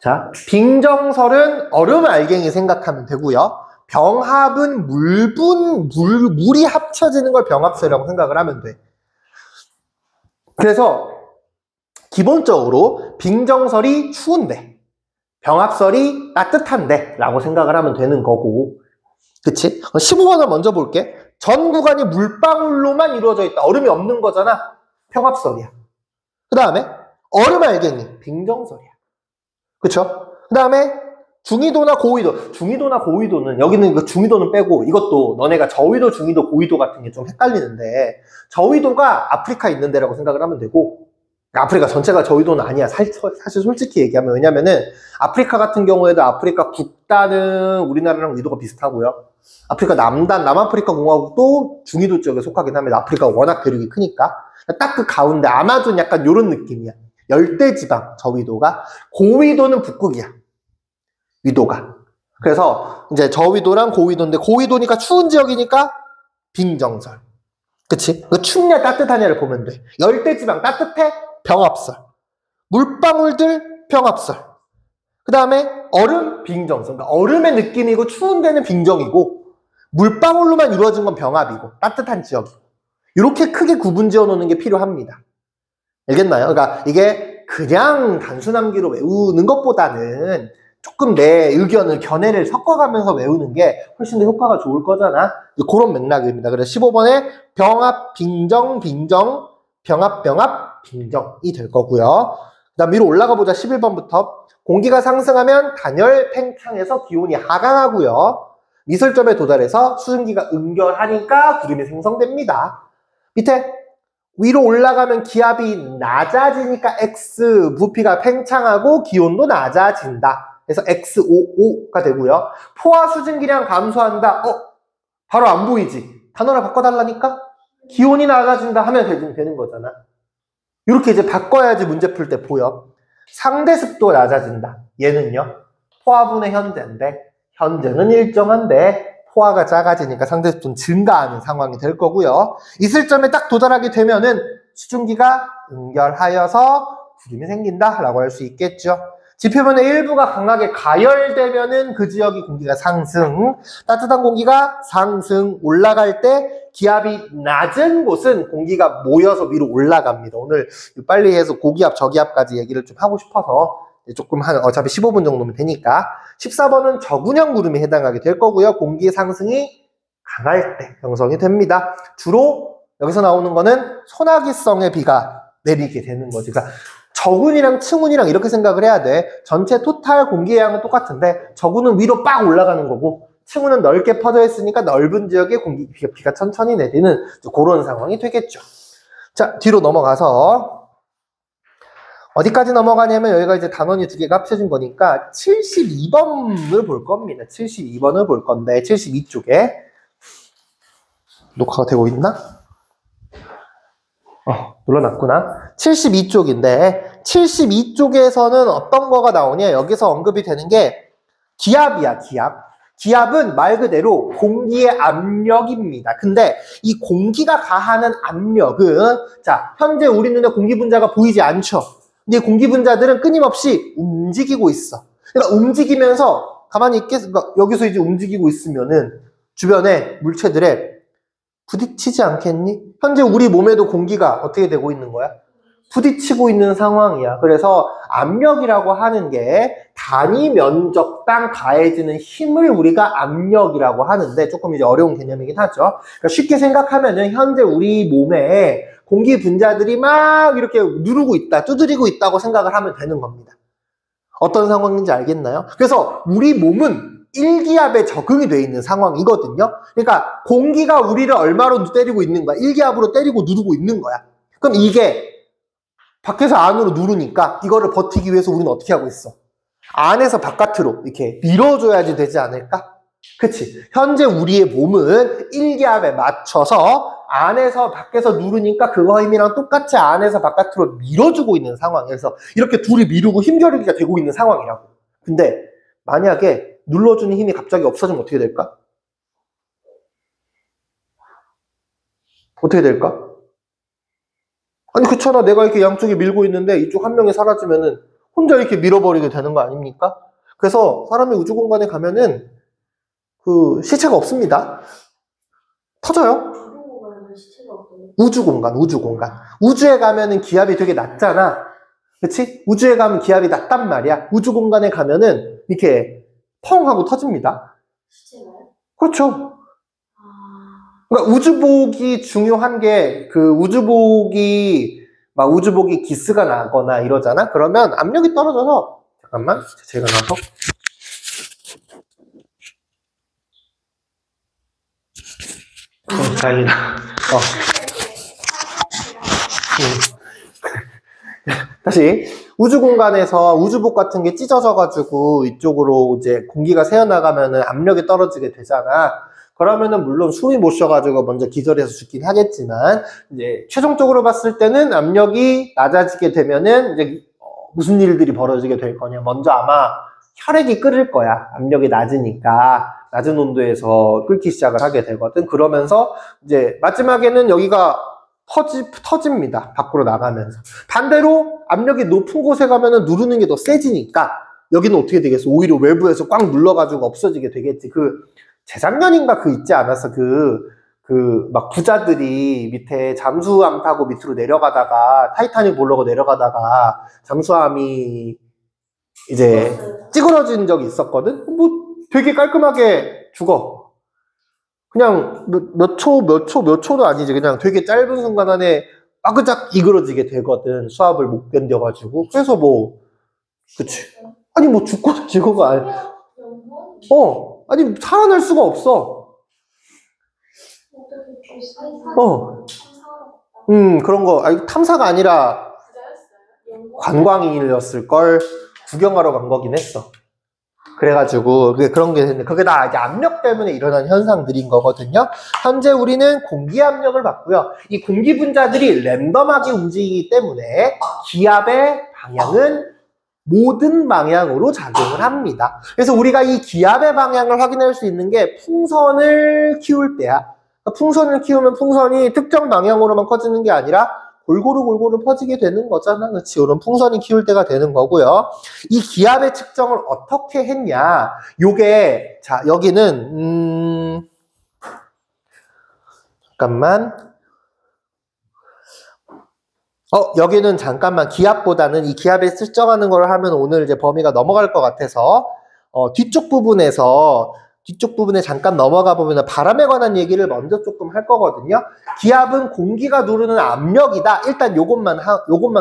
자, 빙정설은 얼음 알갱이 생각하면 되고요. 병합은 물이 합쳐지는 걸 병합설이라고 생각을 하면 돼. 그래서 기본적으로 빙정설이 추운데 병합설이 따뜻한데 라고 생각을 하면 되는 거고, 그치? 15번을 먼저 볼게. 전 구간이 물방울로만 이루어져 있다. 얼음이 없는 거잖아. 병합설이야. 그 다음에 얼음 알갱이 빙정설이야. 그쵸? 그 다음에 중위도나 고위도는 여기는 그 중위도는 빼고 이것도 너네가 저위도, 중위도, 고위도 같은 게 좀 헷갈리는데, 저위도가 아프리카 있는 데라고 생각을 하면 되고, 아프리카 전체가 저위도는 아니야. 사실 솔직히 얘기하면. 왜냐면은 아프리카 같은 경우에도 아프리카 북단은 우리나라랑 위도가 비슷하고요. 아프리카 남단, 남아프리카 공화국도 중위도 쪽에 속하긴 합니다. 아프리카가 워낙 대륙이 크니까. 딱 그 가운데 아마존 약간 요런 느낌이야. 열대지방 저위도가. 고위도는 북극이야. 위도가. 그래서 이제 저위도랑 고위도인데, 고위도니까 추운 지역이니까 빙정설. 그치? 그 춥냐 따뜻하냐를 보면 돼. 열대지방 따뜻해? 병합설. 물방울들 병합설. 그 다음에 얼음 빙정설. 그러니까 얼음의 느낌이고 추운 데는 빙정이고, 물방울로만 이루어진 건 병합이고, 따뜻한 지역이고. 이렇게 크게 구분 지어 놓는 게 필요합니다. 알겠나요? 그러니까 이게 그냥 단순함기로 외우는 것보다는 조금 내 의견을, 견해를 섞어가면서 외우는 게 훨씬 더 효과가 좋을 거잖아. 그런 맥락입니다. 그래서 15번에 병합, 빙정, 빙정, 병합, 병합, 빙정이 될 거고요. 그 다음 위로 올라가 보자. 11번부터. 공기가 상승하면 단열, 팽창해서 기온이 하강하고요. 미술점에 도달해서 수증기가 응결하니까 구름이 생성됩니다. 밑에 위로 올라가면 기압이 낮아지니까 X, 부피가 팽창하고 기온도 낮아진다. 그래서 XOO가 되고요. 포화 수증기량 감소한다. 바로 안 보이지? 단어를 바꿔달라니까? 기온이 낮아진다 하면 되는 거잖아. 이렇게 이제 바꿔야지 문제 풀 때 보여. 상대 습도가 낮아진다. 얘는요, 포화분의 현재인데, 현재는 일정한데 포화가 작아지니까 상대 습도는 증가하는 상황이 될 거고요. 이 시점에 딱 도달하게 되면은 수증기가 응결하여서 구름이 생긴다라고 할 수 있겠죠. 지표면의 일부가 강하게 가열되면은 그 지역이 공기가 상승, 따뜻한 공기가 상승, 올라갈 때 기압이 낮은 곳은 공기가 모여서 위로 올라갑니다. 오늘 빨리 해서 고기압, 저기압까지 얘기를 좀 하고 싶어서 조금 어차피 15분 정도면 되니까. 14번은 저군형 구름이 해당하게 될 거고요. 공기 상승이 강할 때 형성이 됩니다. 주로 여기서 나오는 거는 소나기성의 비가 내리게 되는 거지. 그러니까 저군이랑 층운이랑 이렇게 생각을 해야 돼. 전체 토탈 공기의 양은 똑같은데 저군은 위로 빡 올라가는 거고 층운은 넓게 퍼져 있으니까 넓은 지역에 비가 천천히 내리는 그런 상황이 되겠죠. 자, 뒤로 넘어가서 어디까지 넘어가냐면 여기가 이제 단원이 두 개가 합쳐진 거니까 72번을 볼 겁니다. 72번을 볼 건데 72쪽에 녹화가 되고 있나? 눌러놨구나. 72쪽인데 72쪽에서는 어떤 거가 나오냐? 여기서 언급이 되는 게 기압이야, 기압. 기압은 말 그대로 공기의 압력입니다. 근데 이 공기가 가하는 압력은, 자, 현재 우리 눈에 공기 분자가 보이지 않죠? 근데 공기 분자들은 끊임없이 움직이고 있어. 그러니까 움직이면서 가만히 그러니까 여기서 이제 움직이고 있으면은 주변에 물체들에 부딪히지 않겠니? 현재 우리 몸에도 공기가 어떻게 되고 있는 거야? 부딪히고 있는 상황이야. 그래서 압력이라고 하는 게 단위 면적당 가해지는 힘을 우리가 압력이라고 하는데 조금 이제 어려운 개념이긴 하죠. 그러니까 쉽게 생각하면은 현재 우리 몸에 공기 분자들이 막 이렇게 누르고 있다, 두드리고 있다고 생각을 하면 되는 겁니다. 어떤 상황인지 알겠나요? 그래서 우리 몸은 1기압에 적응이 되어 있는 상황이거든요. 그러니까 공기가 우리를 얼마로 때리고 있는 거야? 1기압으로 때리고 누르고 있는 거야. 그럼 이게 밖에서 안으로 누르니까 이거를 버티기 위해서 우리는 어떻게 하고 있어? 안에서 바깥으로 이렇게 밀어줘야지 되지 않을까? 그치? 현재 우리의 몸은 1기압에 맞춰서 안에서 밖에서 누르니까 그거 힘이랑 똑같이 안에서 바깥으로 밀어주고 있는 상황이어서 이렇게 둘이 미루고 힘겨루기가 되고 있는 상황이라고. 근데 만약에 눌러주는 힘이 갑자기 없어지면 어떻게 될까? 어떻게 될까? 아니 그렇잖아. 내가 이렇게 양쪽에 밀고 있는데 이쪽 한 명이 사라지면은 혼자 이렇게 밀어버리게 되는 거 아닙니까? 그래서 사람이 우주 공간에 가면은 그 시체가 없습니다. 터져요. 우주 공간. 우주에 가면은 기압이 되게 낮잖아. 그치? 우주에 가면 기압이 낮단 말이야. 우주 공간에 가면은 이렇게 펑 하고 터집니다. 그렇죠. 그러니까 우주복이 중요한 게 그 우주복이 기스가 나거나 이러잖아. 그러면 압력이 떨어져서 잠깐만 제가 나서 다행이다. 다시 우주 공간에서 우주복 같은 게 찢어져가지고 이쪽으로 이제 공기가 새어나가면은 압력이 떨어지게 되잖아. 그러면은 물론 숨이 못 쉬어가지고 먼저 기절해서 죽긴 하겠지만 이제 최종적으로 봤을 때는 압력이 낮아지게 되면은 이제 무슨 일들이 벌어지게 될 거냐. 먼저 아마 혈액이 끓을 거야. 압력이 낮으니까 낮은 온도에서 끓기 시작을 하게 되거든. 그러면서 이제 마지막에는 여기가 터집니다. 밖으로 나가면서. 반대로 압력이 높은 곳에 가면은 누르는 게 더 세지니까 여기는 어떻게 되겠어? 오히려 외부에서 꽉 눌러가지고 없어지게 되겠지. 재작년인가 있지 않았어? 막 부자들이 밑에 잠수함 타고 밑으로 내려가다가 타이타닉 보려고 내려가다가 잠수함이 이제 찌그러진 적이 있었거든? 뭐 되게 깔끔하게 죽어. 그냥 몇 초도 아니지. 그냥 되게 짧은 순간 안에 빠그작 이그러지게 되거든. 수압을 못 견뎌가지고. 그래서 그치. 아니, 죽고가 아니. 아니, 살아날 수가 없어. 그런 거. 아니, 탐사가 아니라 관광인이었을걸. 구경하러 간 거긴 했어. 그래가지고 그런 게 됐는데 그게 다 이제 압력 때문에 일어난 현상들인 거거든요. 현재 우리는 공기 압력을 받고요. 이 공기 분자들이 랜덤하게 움직이기 때문에 기압의 방향은 모든 방향으로 작용을 합니다. 그래서 우리가 이 기압의 방향을 확인할 수 있는 게 풍선을 키울 때야. 그러니까 풍선을 키우면 풍선이 특정 방향으로만 커지는 게 아니라 골고루 퍼지게 되는 거잖아. 그렇지? 이런 풍선이 키울 때가 되는 거고요. 이 기압의 측정을 어떻게 했냐. 요게, 자, 여기는, 잠깐만. 여기는 잠깐만 기압보다는 이 기압에 측정하는 걸 하면 오늘 이제 범위가 넘어갈 것 같아서, 뒤쪽 부분에 잠깐 넘어가 보면 바람에 관한 얘기를 먼저 조금 할 거거든요. 기압은 공기가 누르는 압력이다. 일단 요것만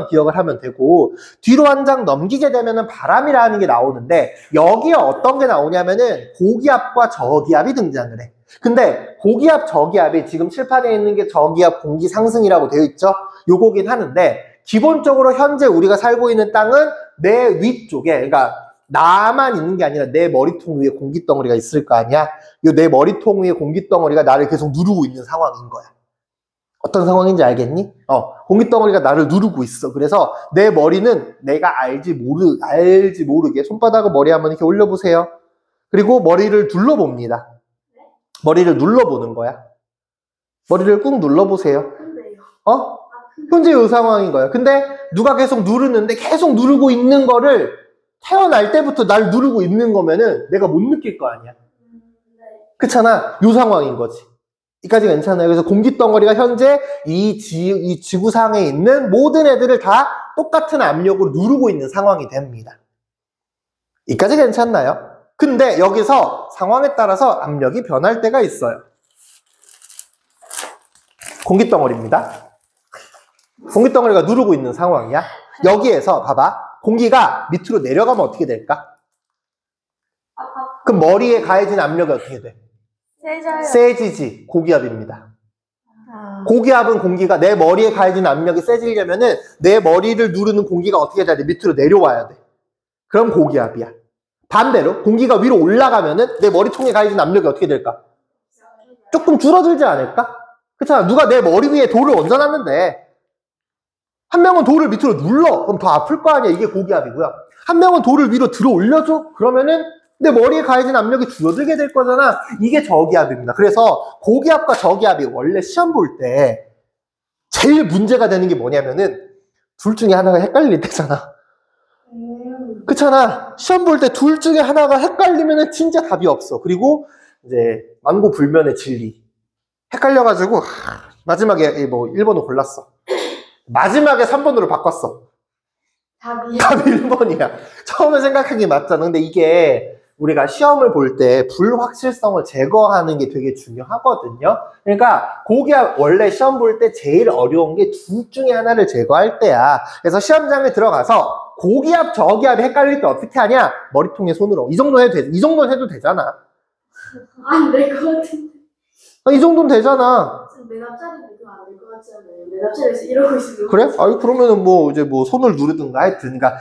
기억을 하면 되고, 뒤로 한 장 넘기게 되면은 바람이라는 게 나오는데, 여기에 어떤 게 나오냐면은 고기압과 저기압이 등장을 해. 근데 고기압, 저기압이 지금 칠판에 있는 게 저기압 공기 상승이라고 되어 있죠? 요거긴 하는데, 기본적으로 현재 우리가 살고 있는 땅은 내 위쪽에, 그러니까 나만 있는 게 아니라 내 머리통 위에 공기덩어리가 있을 거 아니야? 이 내 머리통 위에 공기덩어리가 나를 계속 누르고 있는 상황인 거야. 어떤 상황인지 알겠니? 공기덩어리가 나를 누르고 있어. 그래서 내 머리는 내가 알지 모르게 손바닥을 머리 한번 이렇게 올려보세요. 그리고 머리를 눌러봅니다. 머리를 눌러보는 거야. 머리를 꾹 눌러보세요. 현재 이 상황인 거야. 근데 누가 계속 누르는데 계속 누르고 있는 거를 태어날 때부터 날 누르고 있는 거면은 내가 못 느낄 거 아니야. 그렇잖아. 요 상황인 거지. 여기까지 괜찮아요. 그래서 공기덩어리가 현재 이 지구상에 있는 모든 애들을 다 똑같은 압력으로 누르고 있는 상황이 됩니다. 여기까지 괜찮나요? 근데 여기서 상황에 따라서 압력이 변할 때가 있어요. 공기덩어리입니다. 공기덩어리가 누르고 있는 상황이야. 여기에서 봐봐. 공기가 밑으로 내려가면 어떻게 될까? 그럼 머리에 가해진 압력이 어떻게 돼? 세지지. 고기압입니다. 고기압은 공기가 내 머리에 가해진 압력이 세지려면은 내 머리를 누르는 공기가 어떻게 돼야 돼? 밑으로 내려와야 돼. 그럼 고기압이야. 반대로 공기가 위로 올라가면은 내 머리통에 가해진 압력이 어떻게 될까? 조금 줄어들지 않을까? 그렇잖아. 누가 내 머리 위에 돌을 얹어놨는데 한 명은 돌을 밑으로 눌러. 그럼 더 아플 거 아니야. 이게 고기압이고요. 한 명은 돌을 위로 들어 올려줘. 그러면은 내 머리에 가해진 압력이 줄어들게 될 거잖아. 이게 저기압입니다. 그래서 고기압과 저기압이 원래 시험 볼 때 제일 문제가 되는 게 뭐냐면은 둘 중에 하나가 헷갈릴 때잖아. 그렇잖아. 시험 볼 때 둘 중에 하나가 헷갈리면 진짜 답이 없어. 그리고 이제 만고불변의 진리. 헷갈려가지고 마지막에 뭐 1번을 골랐어. 마지막에 3번으로 바꿨어. 답이 답이 1번이야. 처음에 생각한 게 맞잖아. 근데 이게 우리가 시험을 볼 때 불확실성을 제거하는 게 되게 중요하거든요. 그러니까 고기압 원래 시험 볼 때 제일 어려운 게 둘 중에 하나를 제거할 때야. 그래서 시험장에 들어가서 고기압, 저기압이 헷갈릴 때 어떻게 하냐? 머리통에 손으로. 이 정도 해도 돼. 이 정도는 해도 되잖아. 안 될 것 같은데. 이 정도는 되잖아. 맨 앞자리는 그거 안 될 것 같지 않아요? 맨 앞자리에서 이러고 있으면 그래? 아니, 그러면은 뭐, 이제 뭐, 손을 누르든가 하여튼. 그러니까,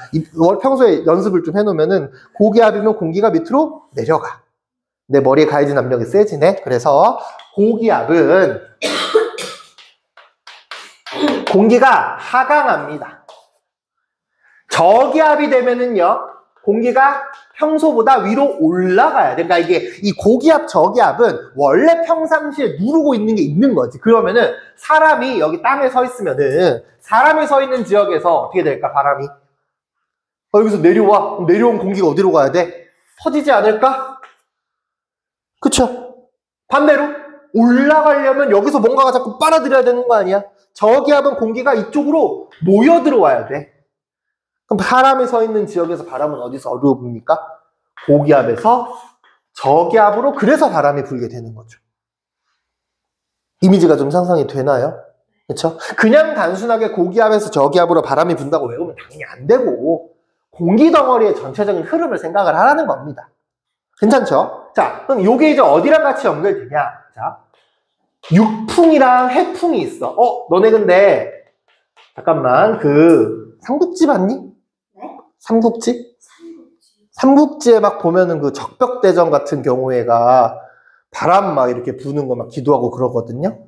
평소에 연습을 좀 해놓으면은, 고기압이면 공기가 밑으로 내려가. 내 머리에 가해진 압력이 세지네. 그래서, 고기압은, 공기가 하강합니다. 저기압이 되면은요, 공기가 평소보다 위로 올라가야 돼. 그러니까 이게 이 고기압, 저기압은 원래 평상시에 누르고 있는 게 있는 거지. 그러면은 사람이 여기 땅에 서 있으면은 사람이 서 있는 지역에서 어떻게 될까, 바람이? 여기서 내려와. 그럼 내려온 공기가 어디로 가야 돼? 퍼지지 않을까? 그쵸? 반대로 올라가려면 여기서 뭔가가 자꾸 빨아들여야 되는 거 아니야? 저기압은 공기가 이쪽으로 모여 들어와야 돼. 그럼 사람이 서 있는 지역에서 바람은 어디서 어디로 붑니까? 고기압에서 저기압으로, 그래서 바람이 불게 되는 거죠. 이미지가 좀 상상이 되나요? 그렇죠? 그냥 단순하게 고기압에서 저기압으로 바람이 분다고 외우면 당연히 안 되고 공기 덩어리의 전체적인 흐름을 생각을 하라는 겁니다. 괜찮죠? 자, 그럼 요게 이제 어디랑 같이 연결되냐? 자, 육풍이랑 해풍이 있어. 너네 근데 잠깐만, 그 삼국지 봤니? 네? 삼국지? 삼국지에 막 보면은 그 적벽대전 같은 경우에가 바람 막 이렇게 부는 거 막 기도하고 그러거든요.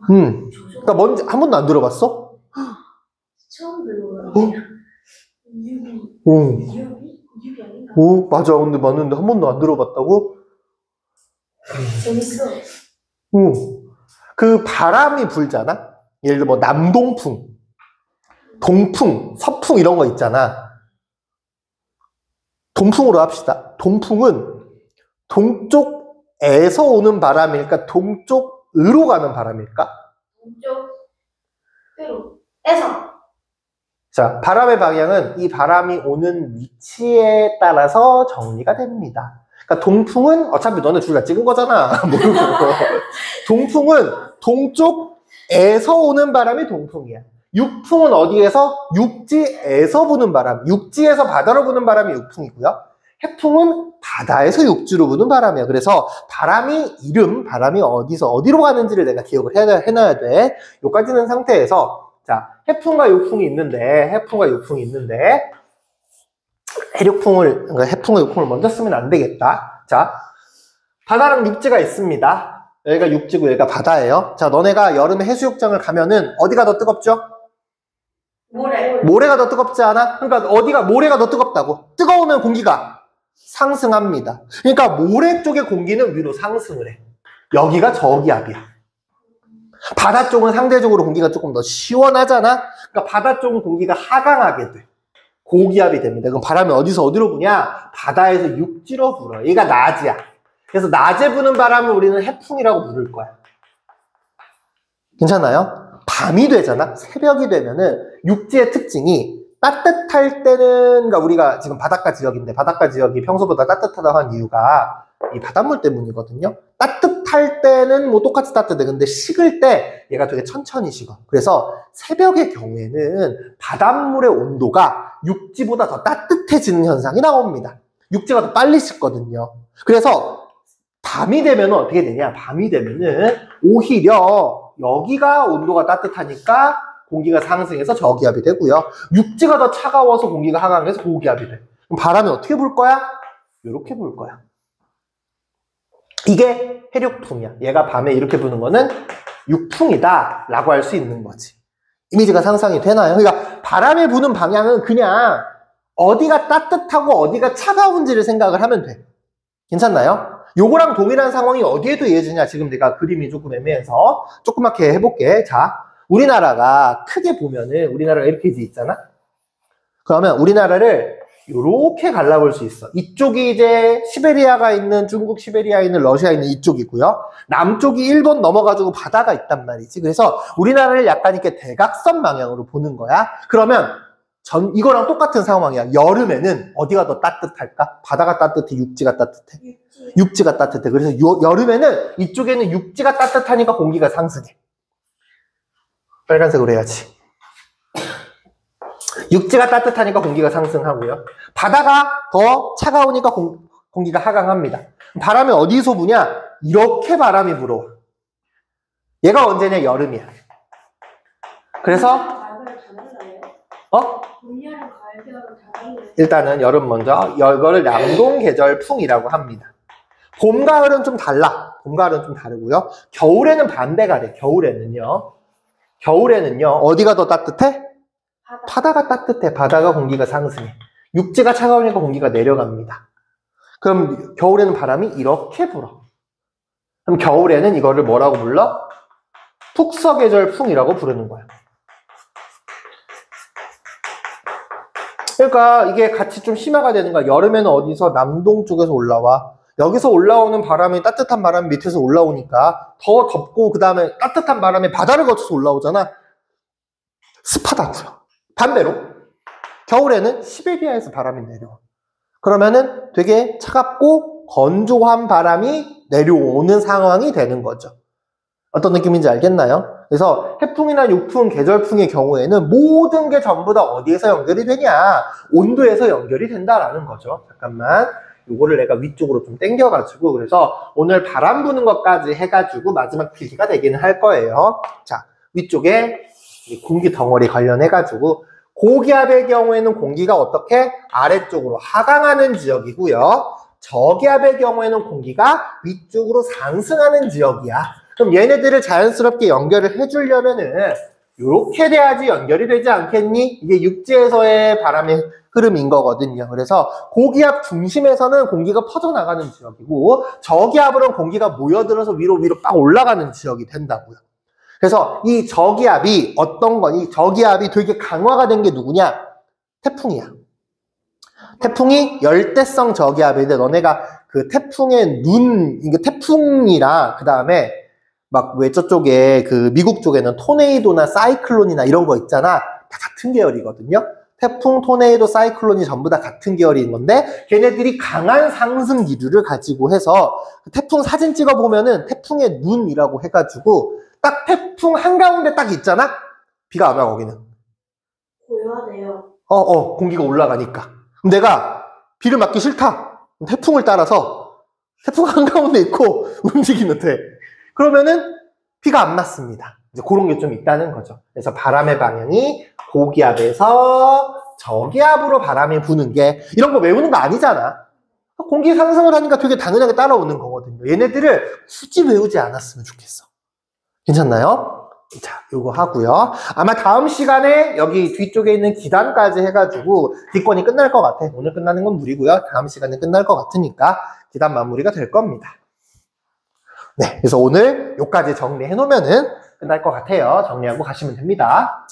그러니까 뭔지 한 번도 안 들어봤어? 처음 들어봐요. 유비 아닌가? 오, 맞아. 근데 맞는데 한 번도 안 들어봤다고? 재밌어. 그 바람이 불잖아? 예를 들어 뭐 남동풍, 동풍, 서풍 이런 거 있잖아. 동풍으로 합시다. 동풍은 동쪽에서 오는 바람일까? 동쪽으로 가는 바람일까? 동쪽에서. 자, 바람의 방향은 이 바람이 오는 위치에 따라서 정리가 됩니다. 그러니까 동풍은 어차피 너네 둘 다 찍은 거잖아. 모르고. 동풍은 동쪽에서 오는 바람이 동풍이야. 육풍은 어디에서? 육지에서 부는 바람. 육지에서 바다로 부는 바람이 육풍이고요. 해풍은 바다에서 육지로 부는 바람이야. 그래서 바람이 바람이 어디서 어디로 가는지를 내가 기억을 해놔야 돼. 요까지는 상태에서, 자, 해풍과 육풍이 있는데, 그러니까 해풍과 육풍을 먼저 쓰면 안 되겠다. 자, 바다랑 육지가 있습니다. 여기가 육지고 여기가 바다예요. 자, 너네가 여름에 해수욕장을 가면은 어디가 더 뜨겁죠? 모래가 더 뜨겁지 않아? 그러니까 모래가 더 뜨겁다고. 뜨거우면 공기가 상승합니다. 그러니까 모래 쪽의 공기는 위로 상승을 해. 여기가 저기압이야. 바다 쪽은 상대적으로 공기가 조금 더 시원하잖아? 그러니까 바다 쪽은 공기가 하강하게 돼. 고기압이 됩니다. 그럼 바람이 어디서 어디로 부냐? 바다에서 육지로 불어. 얘가 낮이야. 그래서 낮에 부는 바람을 우리는 해풍이라고 부를 거야. 괜찮아요? 밤이 되잖아? 새벽이 되면은 육지의 특징이 따뜻할 때는, 그러니까 우리가 지금 바닷가 지역인데 바닷가 지역이 평소보다 따뜻하다고 한 이유가 이 바닷물 때문이거든요. 따뜻할 때는 뭐 똑같이 따뜻해. 근데 식을 때 얘가 되게 천천히 식어. 그래서 새벽의 경우에는 바닷물의 온도가 육지보다 더 따뜻해지는 현상이 나옵니다. 육지가 더 빨리 식거든요. 그래서 밤이 되면 어떻게 되냐? 밤이 되면은 오히려 여기가 온도가 따뜻하니까 공기가 상승해서 저기압이 되고요. 육지가 더 차가워서 공기가 하강해서 고기압이 돼. 그럼 바람이 어떻게 불 거야? 이렇게 불 거야. 이게 해륙풍이야. 얘가 밤에 이렇게 부는 거는 육풍이다 라고 할 수 있는 거지. 이미지가 상상이 되나요? 그러니까 바람이 부는 방향은 그냥 어디가 따뜻하고 어디가 차가운지를 생각을 하면 돼. 괜찮나요? 요거랑 동일한 상황이 어디에도 이어지냐? 지금 내가 그림이 조금 애매해서 조그맣게 해볼게. 자, 우리나라가 크게 보면은 우리나라가 이렇게 돼 있잖아? 그러면 우리나라를 이렇게 갈라볼 수 있어. 이쪽이 이제 시베리아가 있는, 중국 시베리아에 있는, 러시아에 있는 이쪽이고요. 남쪽이 일본 넘어가지고 바다가 있단 말이지. 그래서 우리나라를 약간 이렇게 대각선 방향으로 보는 거야. 그러면 이거랑 똑같은 상황이야. 여름에는 어디가 더 따뜻할까? 바다가 따뜻해? 육지가 따뜻해? 육지가 따뜻해. 그래서 여름에는 이쪽에는 육지가 따뜻하니까 공기가 상승해. 빨간색으로 해야지. 육지가 따뜻하니까 공기가 상승하고요. 바다가 더 차가우니까 공기가 하강합니다. 바람이 어디서 부냐? 이렇게 바람이 불어. 얘가 언제냐? 여름이야. 그래서 일단은 여름 먼저. 이거를 남동계절풍이라고 합니다. 봄, 가을은 좀 달라. 봄, 가을은 좀 다르고요. 겨울에는 반대가 돼. 겨울에는요. 어디가 더 따뜻해? 바다가 따뜻해. 바다가 공기가 상승해. 육지가 차가우니까 공기가 내려갑니다. 그럼 겨울에는 바람이 이렇게 불어. 그럼 겨울에는 이거를 뭐라고 불러? 북서계절풍이라고 부르는 거야. 그러니까 이게 같이 좀 심화가 되는 거야. 여름에는 어디서? 남동 쪽에서 올라와. 여기서 올라오는 바람이, 따뜻한 바람이 밑에서 올라오니까 더 덥고, 그 다음에 따뜻한 바람이 바다를 거쳐서 올라오잖아. 습하다고요. 반대로 겨울에는 시베리아에서 바람이 내려와. 그러면은 되게 차갑고 건조한 바람이 내려오는 상황이 되는 거죠. 어떤 느낌인지 알겠나요? 그래서 해풍이나 육풍, 계절풍의 경우에는 모든 게 전부 다 어디에서 연결이 되냐? 온도에서 연결이 된다라는 거죠. 잠깐만. 요거를 내가 위쪽으로 좀 당겨가지고, 그래서 오늘 바람 부는 것까지 해가지고 마지막 필기가 되기는 할 거예요. 자, 위쪽에 공기 덩어리 관련해가지고, 고기압의 경우에는 공기가 어떻게? 아래쪽으로 하강하는 지역이고요. 저기압의 경우에는 공기가 위쪽으로 상승하는 지역이야. 그럼 얘네들을 자연스럽게 연결을 해주려면은 이렇게 돼야지 연결이 되지 않겠니? 이게 육지에서의 바람의 흐름인 거거든요. 그래서 고기압 중심에서는 공기가 퍼져나가는 지역이고, 저기압으로는 공기가 모여들어서 위로 빡 올라가는 지역이 된다고요. 그래서 이 저기압이 어떤 거니? 저기압이 되게 강화가 된 게 누구냐? 태풍이야. 태풍이 열대성 저기압인데, 너네가 그 태풍의 이게 태풍이랑, 그 다음에 막 왜 저쪽에 그 미국 쪽에는 토네이도나 사이클론이나 이런 거 있잖아. 다 같은 계열이거든요. 태풍, 토네이도, 사이클론이 전부 다 같은 계열인 건데, 걔네들이 강한 상승 기류를 가지고 해서 태풍 사진 찍어보면은 태풍의 눈이라고 해가지고 딱 태풍 한가운데 딱 있잖아? 비가 안 와, 거기는. 고요하네요. 공기가 올라가니까. 그럼 내가 비를 맞기 싫다. 태풍을 따라서 태풍 한가운데 있고 움직이면 돼. 그러면은 비가 안 맞습니다. 이제 그런 게 좀 있다는 거죠. 그래서 바람의 방향이 고기압에서 저기압으로 바람이 부는 게, 이런 거 외우는 거 아니잖아. 공기 상승을 하니까 되게 당연하게 따라오는 거거든요. 얘네들을 굳이 외우지 않았으면 좋겠어. 괜찮나요? 자, 요거 하고요. 아마 다음 시간에 여기 뒤쪽에 있는 기단까지 해가지고 뒷권이 끝날 것 같아. 오늘 끝나는 건 무리고요. 다음 시간에 끝날 것 같으니까 기단 마무리가 될 겁니다. 네, 그래서 오늘 요까지 정리해 놓으면은 끝날 것 같아요. 정리하고 가시면 됩니다.